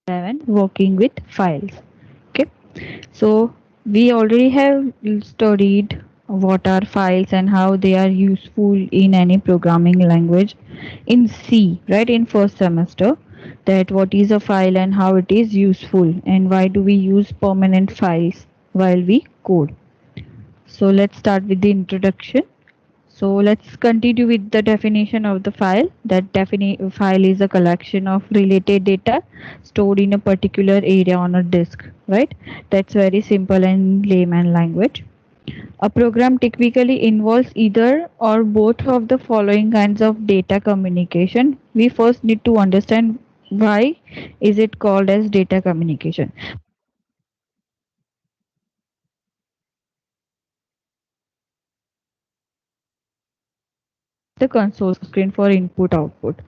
Working with files. Okay, so we already have studied what are files and how they are useful in any programming language in C, right, in first semester, that what is a file and how it is useful and why do we use permanent files while we code. So let's start with the introduction. So let's continue with the definition of the file. That file is a collection of related data stored in a particular area on a disk, right? That's very simple and layman language. A program typically involves either or both of the following kinds of data communication. We first need to understand why is it called as data communication. The console screen for input output.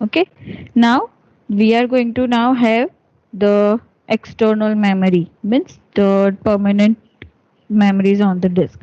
Okay, now we are going to now have the external memory, means the permanent memories on the disk.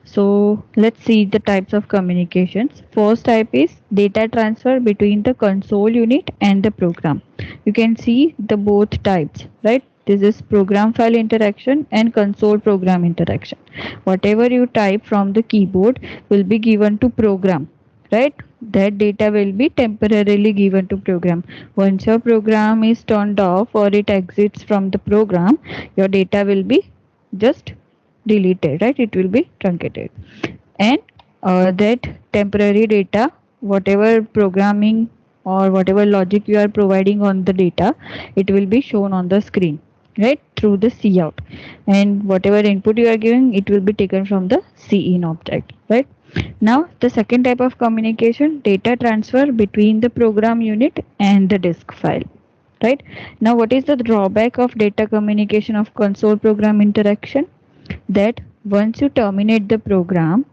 So let's see the types of communications. First type is data transfer between the console unit and the program. You can see the both types, right? This is program file interaction and console program interaction. Whatever you type from the keyboard will be given to program, right? That data will be temporarily given to program. Once your program is turned off or it exits from the program, your data will be just deleted, right? It will be truncated. And that temporary data, whatever programming or whatever logic you are providing on the data, it will be shown on the screen, right, through the cout. And whatever input you are giving, it will be taken from the cin object, right? Now the second type of communication, data transfer between the program unit and the disk file, right? Now what is the drawback of data communication of console program interaction? That once you terminate the program,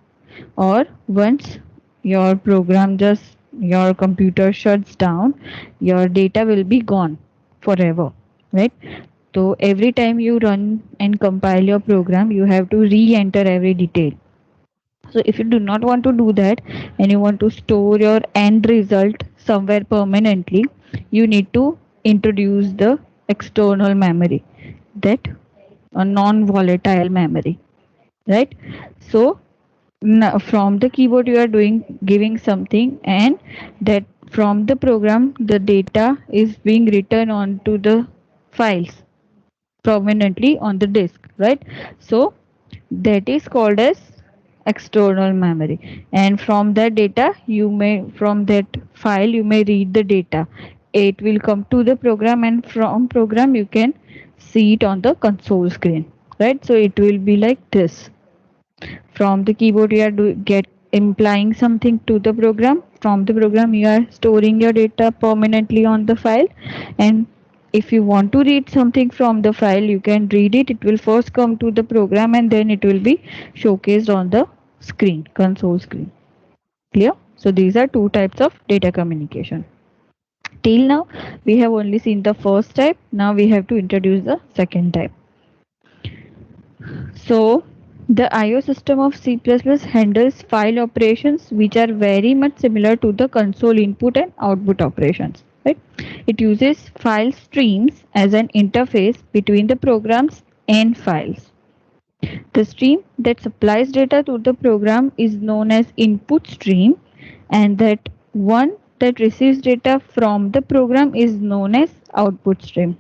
or once your program just your computer shuts down, your data will be gone forever, right? So every time you run and compile your program, you have to re-enter every detail. So if you do not want to do that and you want to store your end result somewhere permanently, you need to introduce the external memory, that a non-volatile memory, right? So from the keyboard you are doing giving something, and that from the program the data is being written onto the files prominently on the disk, right? So that is called as external memory, and from that data you may, from that file you may read the data. It will come to the program, and from program you can see it on the console screen, right? So it will be like this. From the keyboard you are get implying something to the program. From the program you are storing your data permanently on the file, and if you want to read something from the file, you can read it. It will first come to the program and then it will be showcased on the screen, console screen. Clear? So these are two types of data communication. Till now we have only seen the first type. Now we have to introduce the second type. So, the I/O system of C++ handles file operations which are very much similar to the console input and output operations. Right? It uses file streams as an interface between the programs and files. The stream that supplies data to the program is known as input stream, and that one that receives data from the program is known as output stream.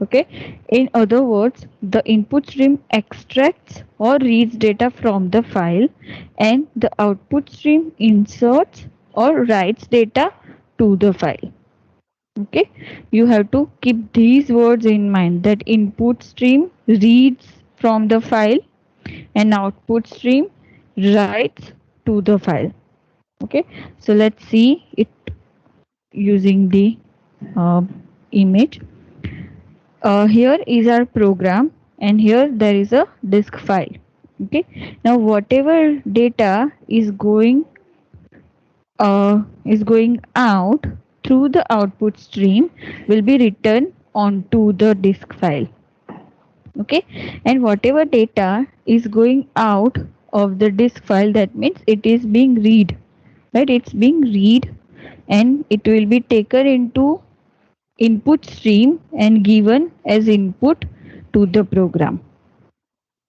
Okay, in other words, the input stream extracts or reads data from the file, and the output stream inserts or writes data to the file. Okay, you have to keep these words in mind, that input stream reads from the file and output stream writes to the file. Okay, so let's see it using the uh, image. Here is our program, and here there is a disk file. Okay, now whatever data is going out through the output stream will be written onto the disk file. Okay, and whatever data is going out of the disk file, that means it is being read, right? It's being read, and it will be taken into input stream and given as input to the program.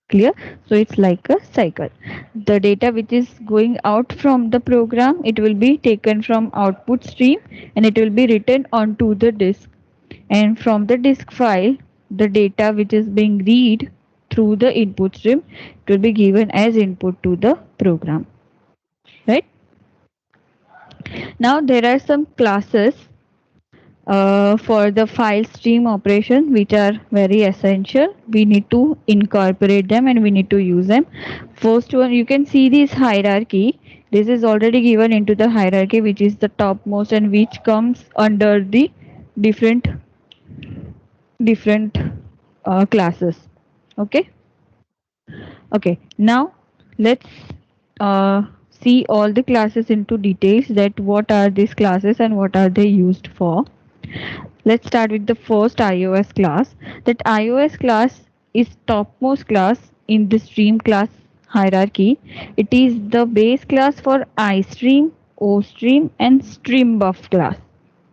Clear? So it's like a cycle. The data which is going out from the program, it will be taken from output stream and it will be written onto the disk, and from the disk file the data which is being read through the input stream, it will be given as input to the program, right? Now there are some classes for the file stream operation which are very essential. We need to incorporate them and we need to use them. First one, you can see this hierarchy. This is already given into the hierarchy, which is the topmost and which comes under the different different classes. Okay. Okay, now let's uh, see all the classes into details, that what are these classes and what are they used for. Let's start with the first iOS class. That iOS class is topmost class in the stream class hierarchy. It is the base class for iStream, OStream and StreamBuff class.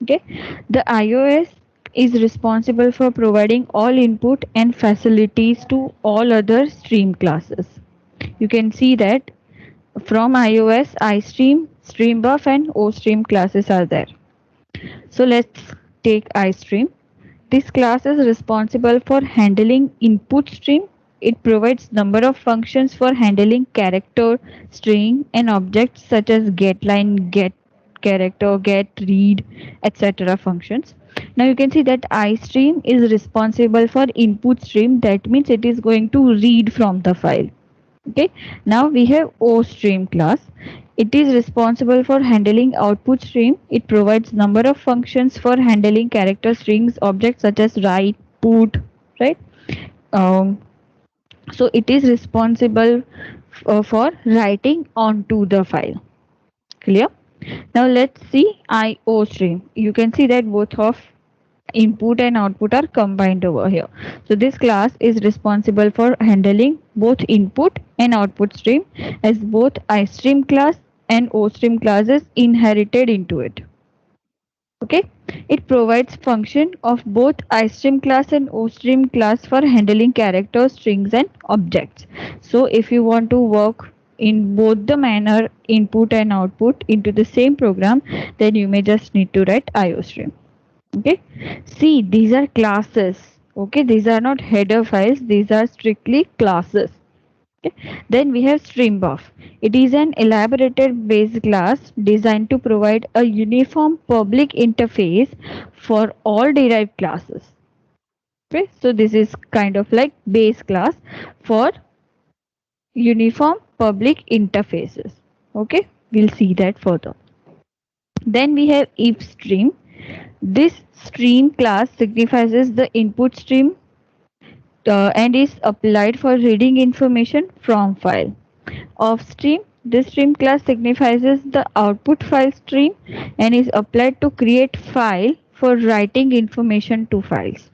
Okay, the iOS is responsible for providing all input and facilities to all other stream classes. You can see that from iOS, iStream, StreamBuff and OStream classes are there. So let's take iStream. This class is responsible for handling input stream. It provides number of functions for handling character, string and objects such as getLine, getCharacter, getRead, etc. functions. Now you can see that iStream is responsible for input stream. That means it is going to read from the file. Okay, now we have OStream class. It is responsible for handling output stream. It provides number of functions for handling character strings objects such as write, put, right? um, so it is responsible for writing onto the file. Clear? Now let's see IOStream. You can see that both of input and output are combined over here. So this class is responsible for handling both input and output stream, as both iStream class and OStream classes inherited into it. Okay, it provides function of both iStream class and OStream class for handling characters, strings and objects. So if you want to work in both the manner input and output into the same program, then you may just need to write IOStream. Okay, see, these are classes. Okay, these are not header files, these are strictly classes. Okay. Then we have StreamBuff. It is an elaborated base class designed to provide a uniform public interface for all derived classes. Okay, so this is kind of like base class for uniform public interfaces. Okay, we'll see that further. Then we have ifstream. This stream class signifies the input stream and is applied for reading information from file. Offstream, this stream class signifies the output file stream and is applied to create file for writing information to files.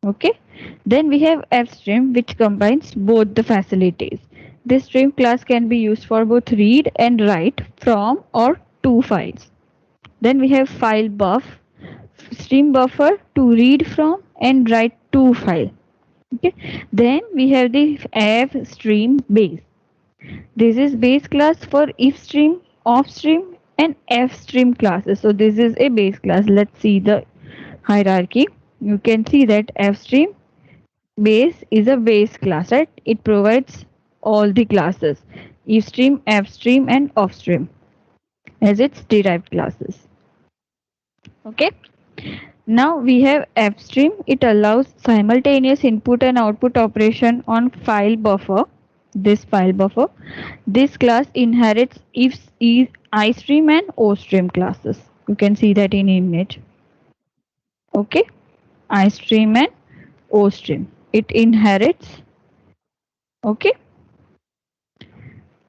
Okay. Then we have fstream, which combines both the facilities. This stream class can be used for both read and write from or to files. Then we have file buff, stream buffer to read from and write to file. Okay. Then we have the fstream base. This is base class for ifstream, offstream and fstream classes. So this is a base class. Let's see the hierarchy. You can see that fstream base is a base class, right? It provides all the classes, ifstream, fstream and offstream as its derived classes. Okay. Now we have fstream. It allows simultaneous input and output operation on file buffer. This file buffer. This class inherits if iStream and OStream classes. You can see that in image. Okay, iStream and OStream. It inherits. Okay.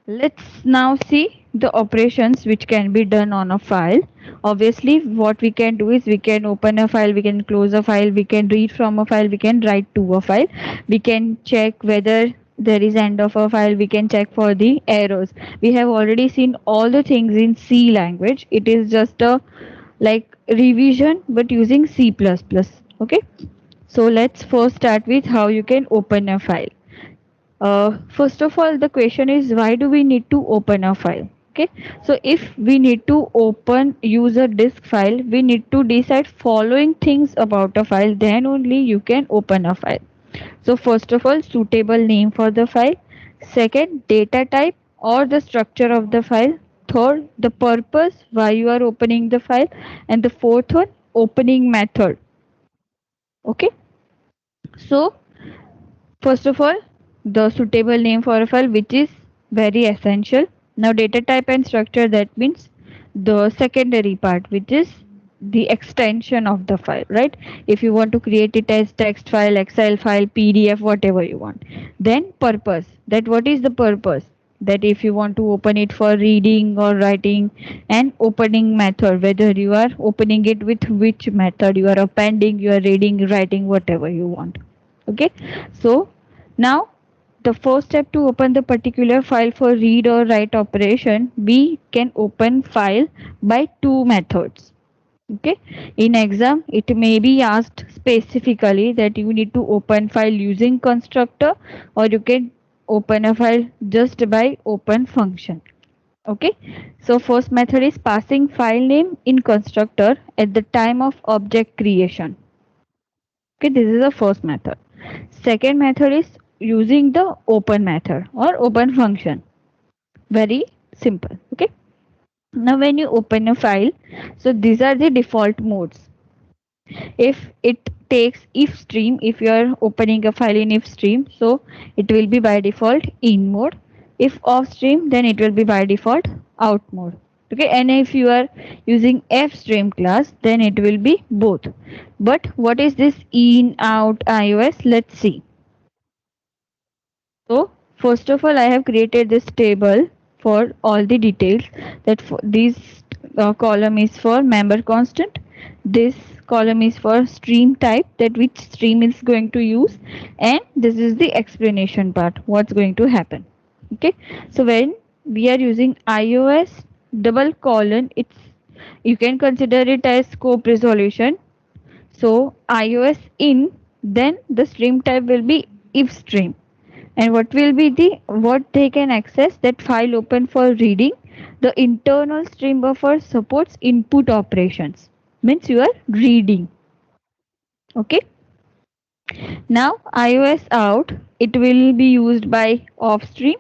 Let's now see the operations which can be done on a file. Obviously, what we can do is we can open a file, we can close a file, we can read from a file, we can write to a file. We can check whether there is end of a file, we can check for the errors. We have already seen all the things in C language. It is just a like revision but using C++. Okay, so let's first start with how you can open a file. First of all, the question is, why do we need to open a file? Okay, so if we need to open user disk file, we need to decide following things about a file, then only you can open a file. So first of all, suitable name for the file. Second, data type or the structure of the file. Third, the purpose why you are opening the file. And the fourth one, opening method. Okay, so first of all, the suitable name for a file, which is very essential. Now, data type and structure, that means the secondary part, which is the extension of the file, right? If you want to create it as text file, Excel file, PDF, whatever you want. Then purpose, that what is the purpose? That if you want to open it for reading or writing, and opening method, whether you are opening it with which method, you are appending, you are reading, writing, whatever you want. Okay, so now the first step to open the particular file for read or write operation, we can open file by two methods. Okay, in exam it may be asked specifically that you need to open file using constructor, or you can open a file just by open function. Okay, so first method is passing file name in constructor at the time of object creation. Okay, this is the first method. Second method is using the open method or open function. Very simple. Okay, now when you open a file, so these are the default modes. If it takes if stream, if you are opening a file in if stream, so it will be by default in mode. If off stream, then it will be by default out mode. Okay, and if you are using f stream class, then it will be both. But what is this in out iOS? Let's see. So first of all, I have created this table for all the details. That for this column is for member constant. This column is for stream type, that which stream is going to use, and this is the explanation part, what's going to happen. Okay, so when we are using iOS double colon, it's, you can consider it as scope resolution. So iOS in, then the stream type will be if stream, and what will be the what they can access, that file open for reading. The internal stream buffer supports input operations, means you are reading. Okay, now iOS out, it will be used by off stream.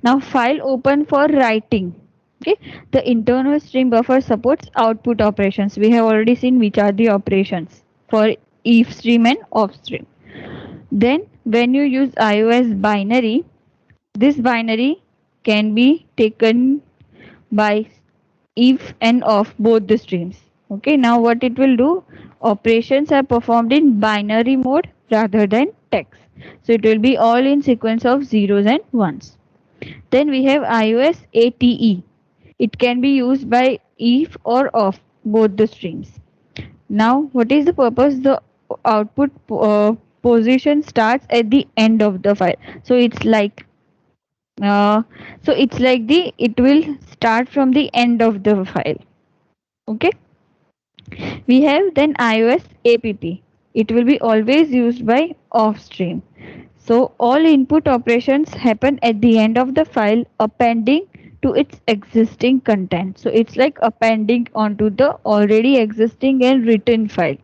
Now file open for writing. Okay, the internal stream buffer supports output operations. We have already seen which are the operations for if stream and off stream. Then when you use iOS binary, this binary can be taken by if and of both the streams. Okay, now what it will do, operations are performed in binary mode rather than text. So it will be all in sequence of zeros and ones. Then we have iOS ATE. It can be used by if or of both the streams. Now, what is the purpose? The output position starts at the end of the file. So it's like uh, the it will start from the end of the file. Okay, we have then iOS app. It will be always used by off stream. So all input operations happen at the end of the file, appending to its existing content. So it's like appending onto the already existing and written file.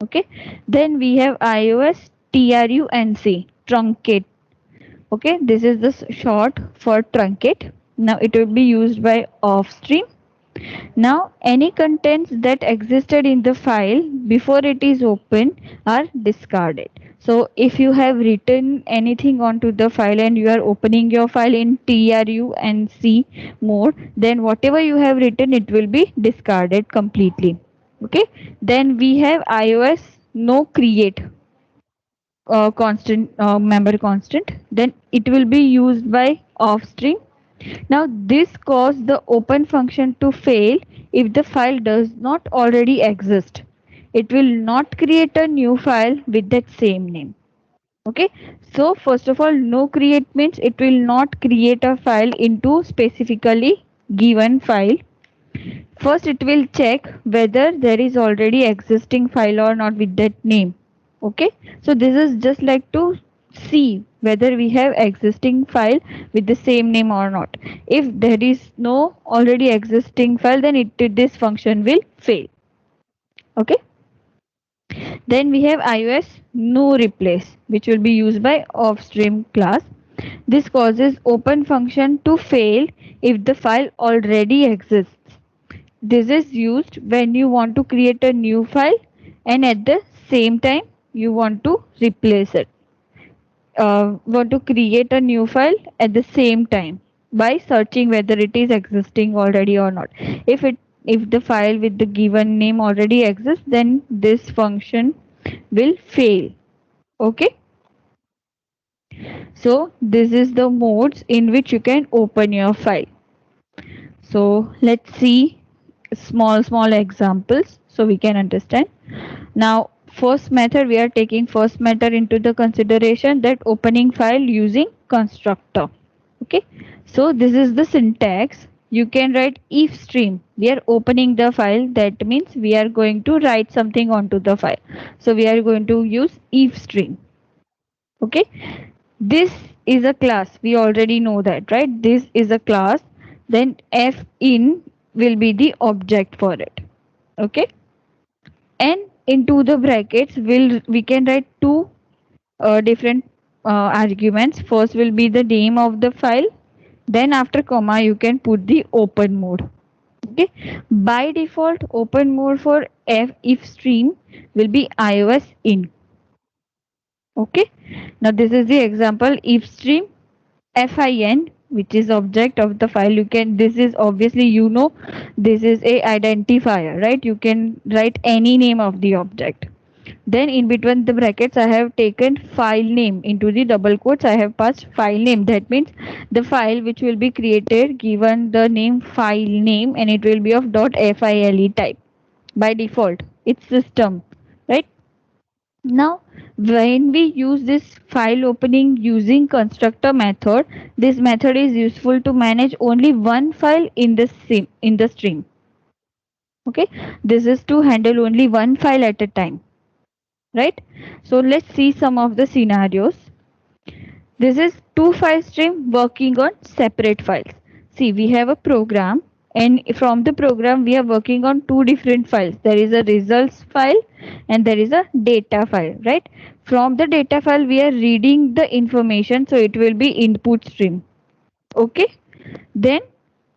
Okay, then we have iOS trunc, truncate. Okay, this is the short for truncate. Now it will be used by off stream. Now any contents that existed in the file before it is opened are discarded. So if you have written anything onto the file and you are opening your file in trunc mode, then whatever you have written, it will be discarded completely. Okay, then we have iOS no create constant member constant, then it will be used by off stream. Now this causes the open function to fail if the file does not already exist. It will not create a new file with that same name. Okay, so first of all, no create means it will not create a file into specifically given file. First, it will check whether there is already existing file or not with that name. Okay, so this is just like to see whether we have existing file with the same name or not. If there is no already existing file, then this function will fail. Okay, then we have iOS no replace, which will be used by offstream class. This causes open function to fail if the file already exists. This is used when you want to create a new file and at the same time you want to replace it. Want to create a new file at the same time by searching whether it is existing already or not. If the file with the given name already exists, then this function will fail. Okay, so this is the modes in which you can open your file. So let's see small examples so we can understand. Now first method, we are taking first method into the consideration, that opening file using constructor. Okay, so this is the syntax. You can write if stream. We are opening the file, that means we are going to write something onto the file, so we are going to use if stream. Okay, this is a class, we already know that, right? This is a class. Then f in will be the object for it. Okay, and into the brackets we can write two different arguments. First will be the name of the file, then after comma you can put the open mode. Okay, by default open mode for if stream will be iOS in. Okay, now this is the example if stream fin, which is object of the file. You can, this is obviously, this is a identifier, right? You can write any name of the object. Then in between the brackets I have taken file name. Into the double quotes I have passed file name. That means the file which will be created given the name file name, and it will be of .file type. By default it's system, right? Now, when we use this file opening using constructor method, this method is useful to manage only one file in the stream. Okay, this is to handle only one file at a time, right? So let's see some of the scenarios. This is two file stream working on separate files. See, we have a program, and from the program we are working on two different files. There is a results file and there is a data file, right? From the data file we are reading the information, so it will be input stream. Okay, then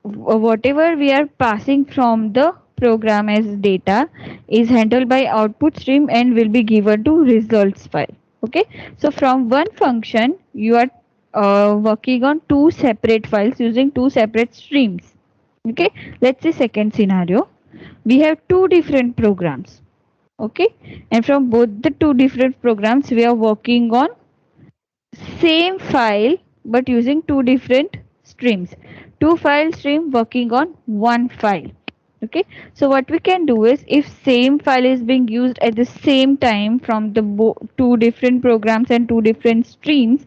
whatever we are passing from the program as data is handled by output stream and will be given to results file. Okay, so from one function you are working on two separate files using two separate streams. Okay, let's see second scenario. We have two different programs. Okay, and from both the two different programs we are working on same file but using two different streams. Two file stream working on one file. Okay, so what we can do is, if same file is being used at the same time from the two different programs and two different streams,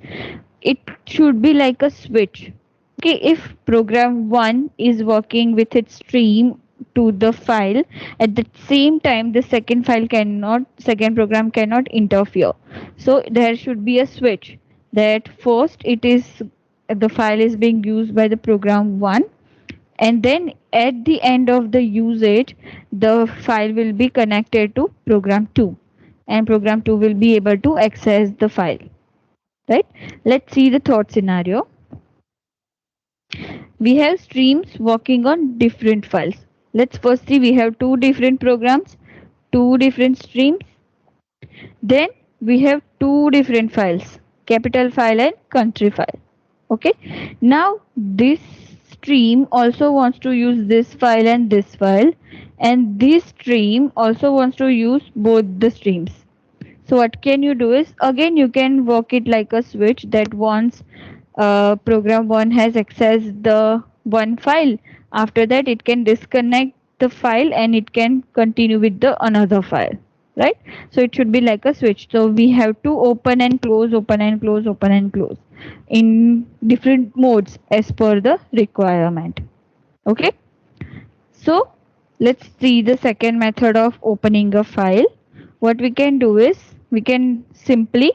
it should be like a switch. Okay, if program 1 is working with its stream to the file, at the same time the second program cannot interfere. So there should be a switch, that first it is the file is being used by the program 1, and then at the end of the usage the file will be connected to program 2, and program 2 will be able to access the file, right? Let's see the third scenario. We have streams working on different files. Let's first see, we have two different programs, two different streams. Then we have two different files, capital file and country file. Okay, now this stream also wants to use this file and this file, and this stream also wants to use both the streams. So what can you do is, again you can work it like a switch, that once program 1 has accessed the one file, after that it can disconnect the file and it can continue with the another file, right? So it should be like a switch. So we have to open and close, open and close, open and close in different modes as per the requirement. Okay, So let's see the second method of opening a file. What we can do is we can simply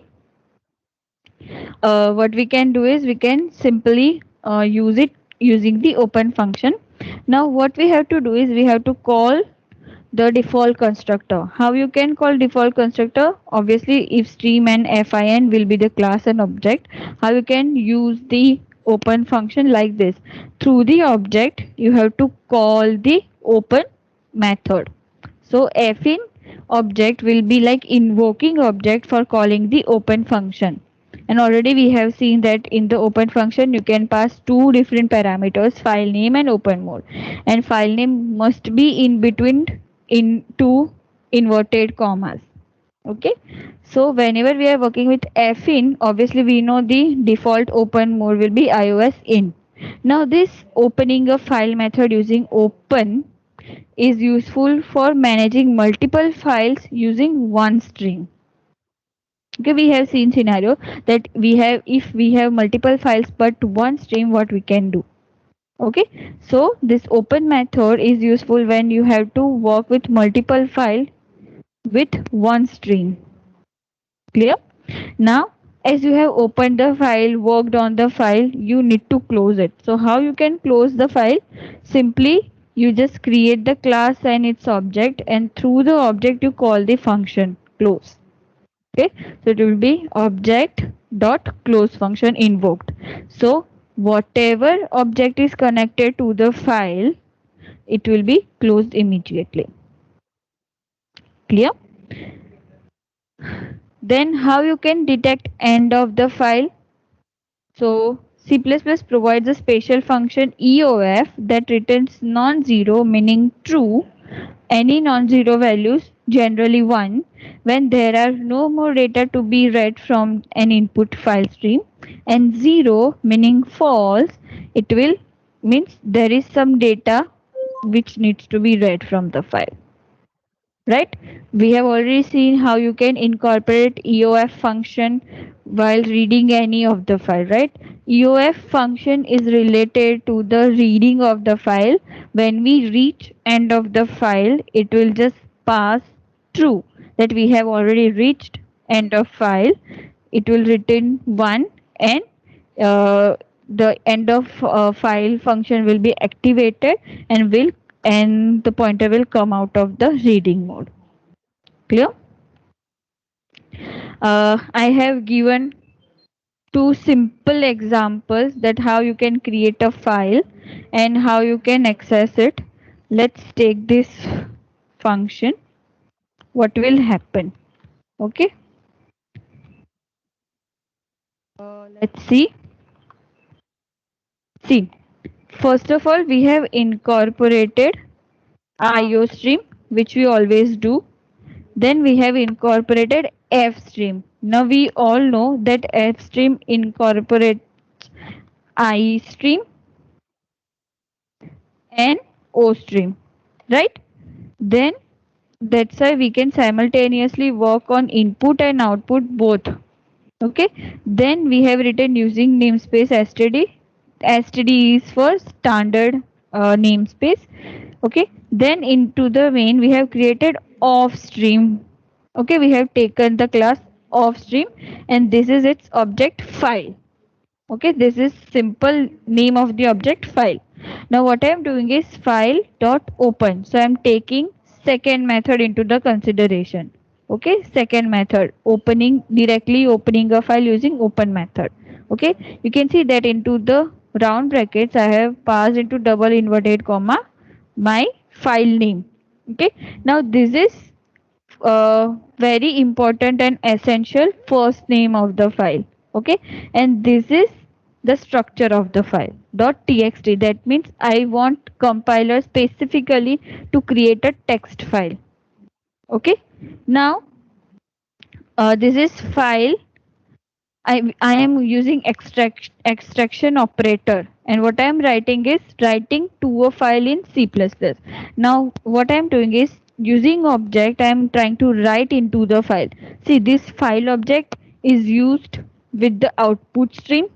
use it using the open function. Now what we have to do is we have to call the default constructor. How you can call default constructor? Obviously, if stream and fin will be the class and object, how you can use the open function like this? Through the object, you have to call the open method. So fin object will be like invoking object for calling the open function. And already we have seen that in the open function you can pass two different parameters, file name and open mode. And file name must be in between in two inverted commas. Okay, so whenever we are working with fin, obviously we know the default open mode will be iOS in. Now this opening a file method using open is useful for managing multiple files using one stream. Okay, we have seen scenario that we have, if we have multiple files but one stream, what we can do. Okay, so this open method is useful when you have to work with multiple file with one stream. Clear? Now as you have opened the file, worked on the file, you need to close it. So how you can close the file? Simply you just create the class and its object, and through the object you call the function close. Okay, so it will be object dot close function invoked. So whatever object is connected to the file, it will be closed immediately. Clear? Then how you can detect end of the file? So C++ provides a special function EOF that returns non-zero, meaning true, any non-zero values, generally 1, when there are no more data to be read from an input file stream, and 0 meaning false, it will means there is some data which needs to be read from the file. Right, we have already seen how you can incorporate EOF function while reading any of the file, right? EOF function is related to the reading of the file. When we reach end of the file, it will just pass true that we have already reached end of file. It will return 1, and the end of file function will be activated and the pointer will come out of the reading mode. Clear? I have given two simple examples that how you can create a file and how you can access it. Let's take this function. What will happen? Okay. Let's see. See, first of all, we have incorporated IOStream, which we always do. Then we have incorporated FStream. Now we all know that FStream incorporates iStream and OStream, right? Then that's why we can simultaneously work on input and output both. Okay. Then we have written using namespace std. Std is for standard namespace. Okay. Then into the main we have created off stream. Okay, we have taken the class off stream, and this is its object file. Okay, this is simple name of the object file. Now what I am doing is file dot open. So I am taking second method into the consideration. Okay, second method directly opening a file using open method. Okay, you can see that into the round brackets I have passed into double inverted comma my file name. Okay, now this is very important and essential first name of the file. Okay, and this is the structure of the file .txt. That means I want compiler specifically to create a text file. Okay, now this is file. I am using extraction operator, and what I am writing is writing to a file in C++. Now what I am doing is using object I am trying to write into the file. See, this file object is used with the output stream.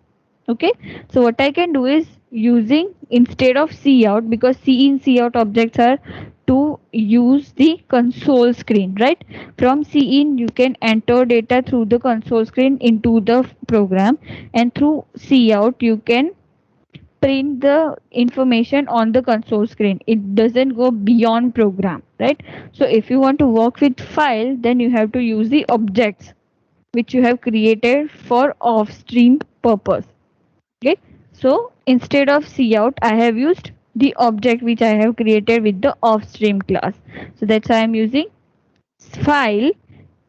Okay, so what I can do is using instead of cout, because C in cout objects are to use the console screen, right? From cin you can enter data through the console screen into the program, and through cout you can print the information on the console screen. It doesn't go beyond program, right? So if you want to work with file, then you have to use the objects which you have created for off stream purpose. Okay, so instead of cout I have used the object which I have created with the off stream class. So that's why I'm using file,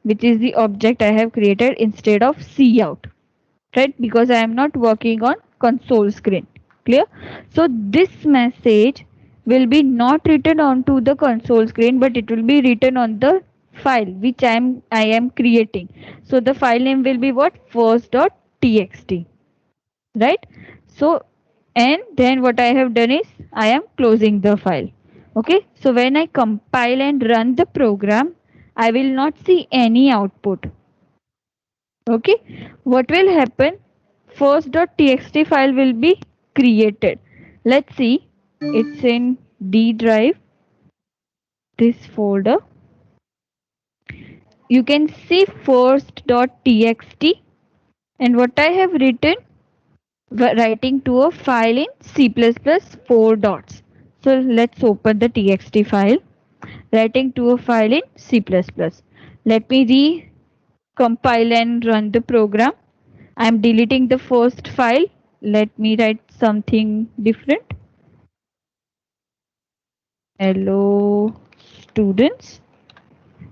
which is the object I have created instead of cout, right? Because I am not working on console screen. Clear? So this message will be not written onto the console screen, but it will be written on the file which I am creating. So the file name will be what? First.txt, right? So, and then what I have done is I am closing the file. Okay, so when I compile and run the program, I will not see any output. Okay, what will happen? First.txt file will be created. Let's see, it's in D drive, this folder. You can see first.txt, and what I have written, writing to a file in C++ 4 dots. So let's open the txt file, writing to a file in C++. Let me recompile and run the program. I am deleting the first file. Let me write something different. Hello students,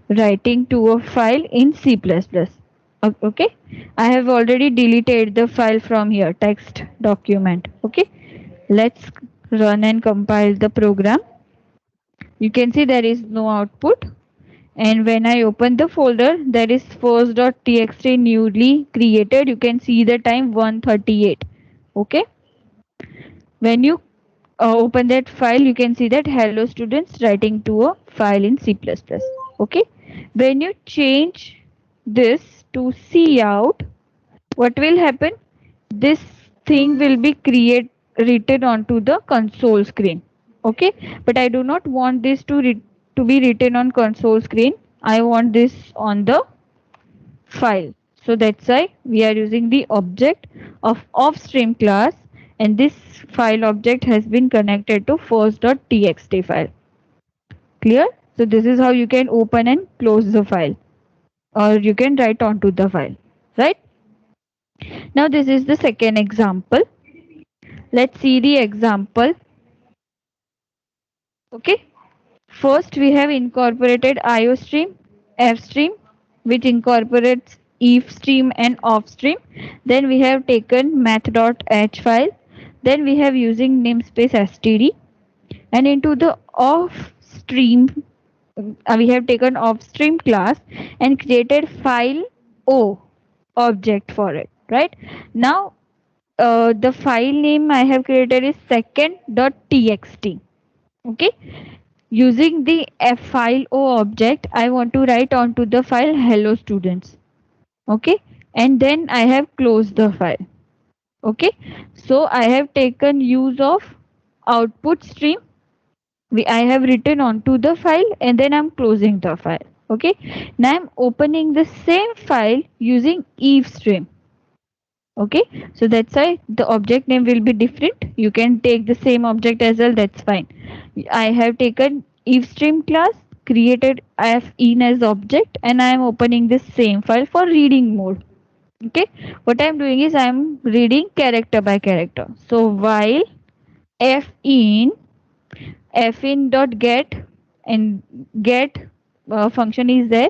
writing to a file in C++. Okay, I have already deleted the file from here, text document. Okay, let's run and compile the program. You can see there is no output, and when I open the folder, there is first.txt newly created. You can see the time 1:38. Okay, when you open that file, you can see that hello students, writing to a file in C++. Okay, when you change this to cout, what will happen? This thing will be written onto the console screen. Okay, but I do not want this to be written on console screen. I want this on the file. So that's why we are using the object of offstream class, and this file object has been connected to first.txt file. Clear? So this is how you can open and close the file, or you can write onto the file, right? Now this is the second example. Let's see the example. Okay. First we have incorporated IOStream, FStream, which incorporates if stream and off stream. Then we have taken math.h file. Then we have using namespace std, and into the off stream we have taken off stream class and created file o object for it, right? Now the file name I have created is second.txt. Okay, using the file o object, I want to write onto the file hello students. Okay, and then I have closed the file. Okay, so I have taken use of output stream. I have written onto the file, and then I'm closing the file. Okay, now I'm opening the same file using if stream. Okay, so that's why the object name will be different. You can take the same object as well, that's fine. I have taken if stream class, created fin as object, and I am opening the same file for reading mode. Okay, what I am doing is I am reading character by character. So while fin dot get, and get function is there,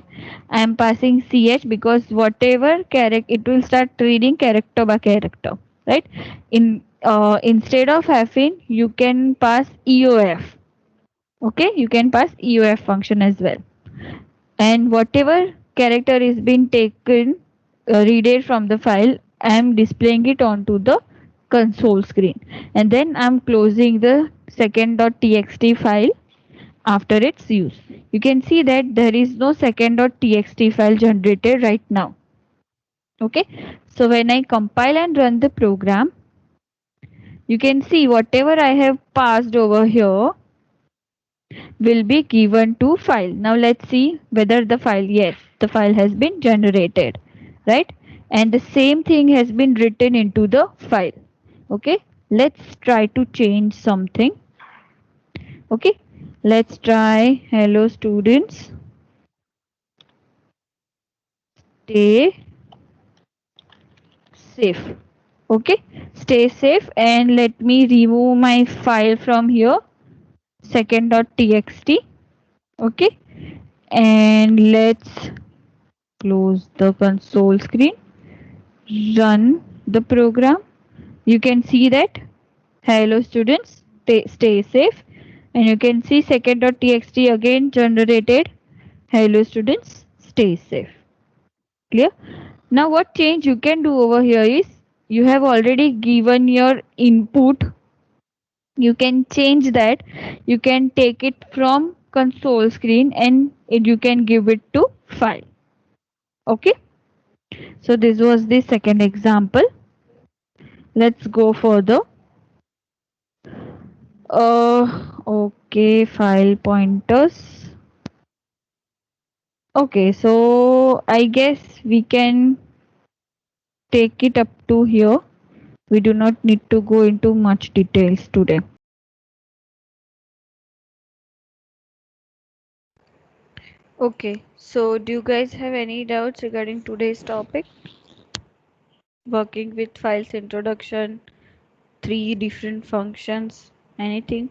I am passing ch, because whatever character, it will start reading character by character, right? Instead of fin, you can pass eof. Okay, you can pass eof function as well, and whatever character is being taken, read it from the file, I am displaying it onto the console screen, and then I'm closing the second.txt file after its use. You can see that there is no second.txt file generated right now. Okay, so when I compile and run the program, you can see whatever I have passed over here will be given to file. Now let's see whether the file, yes, the file has been generated, right? And the same thing has been written into the file. Okay, let's try to change something. Okay, let's try hello students, stay safe. Okay, stay safe, and let me remove my file from here, second.txt. Okay, and let's close the console screen, run the program. You can see that hello students, stay safe, and you can see second.txt again generated hello students, stay safe. Clear? Now what change you can do over here is, you have already given your input, you can change that. You can take it from console screen and you can give it to file. Okay, so this was the second example. Let's go further. Okay, file pointers. Okay, so I guess we can take it up to here. We do not need to go into much details today. Okay, so do you guys have any doubts regarding today's topic? Working with files introduction, three different functions, anything?